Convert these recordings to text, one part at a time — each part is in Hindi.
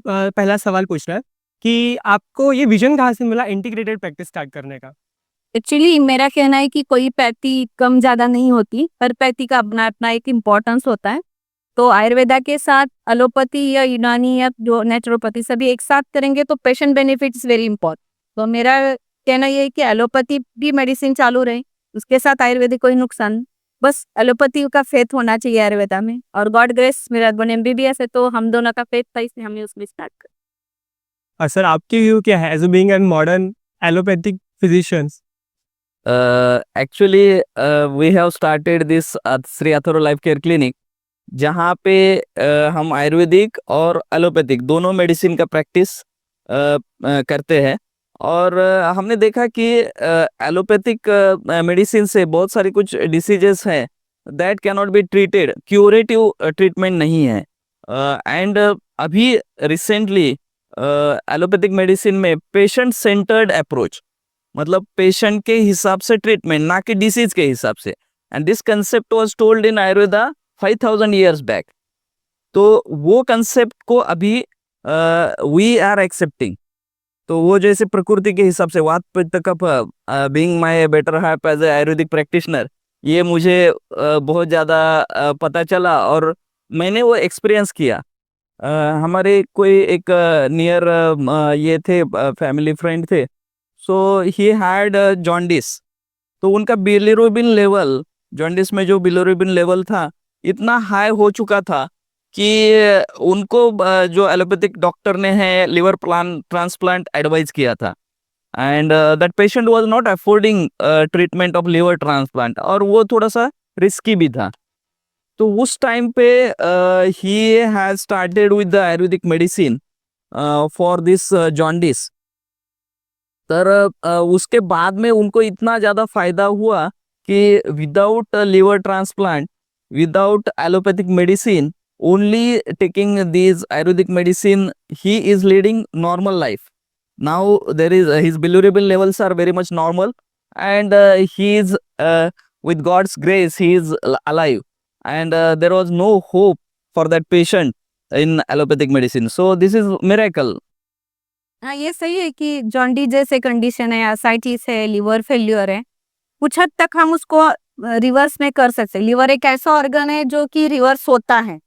पहला सवाल पूछना है कि आपको ये विज़न कहाँ से मिला इंटीग्रेटेड प्रैक्टिस स्टार्ट करने का? एक्चुअली मेरा कहना है कि कोई पैथी कम ज़्यादा नहीं होती, हर पैथी का अपना-अपना एक इम्पोर्टेंस होता है। तो आयुर्वेदा के साथ एलोपैथी या यूनानी या जो नेचुरोपैथी सभी एक साथ करेंगे तो patient benefit is very important. तो मेरा कहना ये है कि एलोपैथी भी मेडिसिन चालू रहे, उसके साथ आयुर्वेदिक कोई नुकसान नहीं। बस एलोपैथी का फेथ होना चाहिए आयुर्वेदा में और गॉड ग्रेस मेरा हस्बैंड एमबीबीएस है तो हम दोनों का फेथ था इसलिए हमने उसमें स्टार्ट कर सर आपकी व्यू क्या है as a being an modern allopathic physicians? Actually, we have started this Sri Atharo Life Care Clinic, जहाँ पे हम आयुर्वेदिक और एलोपैथिक दोनों मेडिसिन का प्रैक्टिस करते हैं। और हमने देखा कि एलोपैथिक मेडिसिन से बहुत सारी कुछ डिसीजेस हैं that can not be treated, curative treatment नहीं है। एंड अभी रिसेंटली एलोपैथिक मेडिसिन में पेशेंट सेंटर्ड अप्रोच, मतलब पेशेंट के हिसाब से ट्रीटमेंट, ना कि डिसीज के हिसाब से। And this concept was told in Ayurveda 5000 years back. तो वो कंसेप्ट को अभी वी आर एक्सेप्टिंग। तो वो जैसे प्रकृति के हिसाब से वात पित्त कफ, being my better half as a Ayurvedic practitioner, ये मुझे बहुत ज़्यादा पता चला और मैंने वो एक्सपीरियंस किया। अ, हमारे कोई एक नियर ये थे, फैमिली फ्रेंड थे। सो ही हैड जॉन्डिस। तो उनका बिलिरुबिन लेवल, जॉन्डिस में जो बिलिरुबिन लेवल था, इतना हाई हो चुका था कि उनको जो एलोपैथिक डॉक्टर ने है लिवर प्लान ट्रांसप्लांट एडवाइस किया था। And that patient was not affording treatment of liver transplant, और वो थोड़ा सा रिस्की भी था। तो उस टाइम पे he has started with the Ayurvedic medicine for this jaundice. तर उसके बाद में उनको इतना ज़्यादा फायदा हुआ कि without liver transplant, without allopathic medicine, only taking these ayurvedic medicine, he is leading normal life. Now there is his bilirubin levels are very much normal, and he is with God's grace he is alive, and there was no hope for that patient in allopathic medicine. So this is miracle. हाँ, ये सही है कि जॉन्डी जैसे कंडीशन है, एसाइटिस है, लिवर फेल्योर है, कुछ हद तक हम उसको रिवर्स में कर सकते हैं। लिवर एक ऐसा ऑर्गन है जो कि रिवर्स होता है।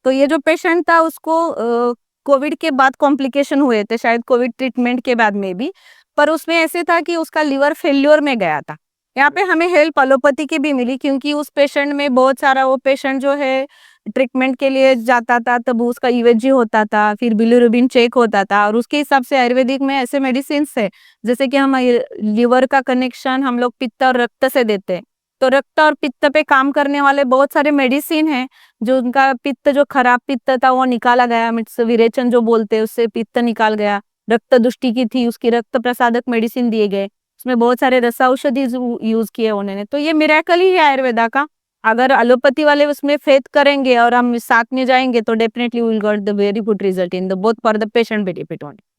तो ये जो पेशेंट था उसको कोविड के बाद कॉम्प्लिकेशन हुए थे, शायद कोविड ट्रीटमेंट के बाद में भी, पर उसमें ऐसे था कि उसका लिवर फेल्योर में गया था। यहाँ पे हमें हेल्प एलोपैथी की भी मिली क्योंकि उस पेशेंट में बहुत सारा, वो पेशेंट जो है ट्रीटमेंट के लिए जाता था तब उसका ईवीजी होता था, फिर बिलिरुबिन चेक होता था और उसके हिसाब से आयुर्वेदिक में ऐसे मेडिसिन है जैसे कि हम लिवर का कनेक्शन हम लोग पित्त और रक्त से देते हैं। तो रक्त और पित्त पे काम करने वाले बहुत सारे मेडिसिन हैं, जो उनका पित्त, जो खराब पित्त था वो निकाला गया, मीन्स विरेचन जो बोलते हैं, उससे पित्त निकाल गया। रक्त दुष्टि की थी, उसकी रक्त प्रसादक मेडिसिन दिए गए, उसमें बहुत सारे रस औषधि यूज किए उन्होंने। तो ये मिरेकल ही है आयुर्वेदा का। अगर एलोपैथी वाले उसमें फेथ करेंगे और हम साथ में जाएंगे तो definitely will got the very good result in the both for the patient benefit only.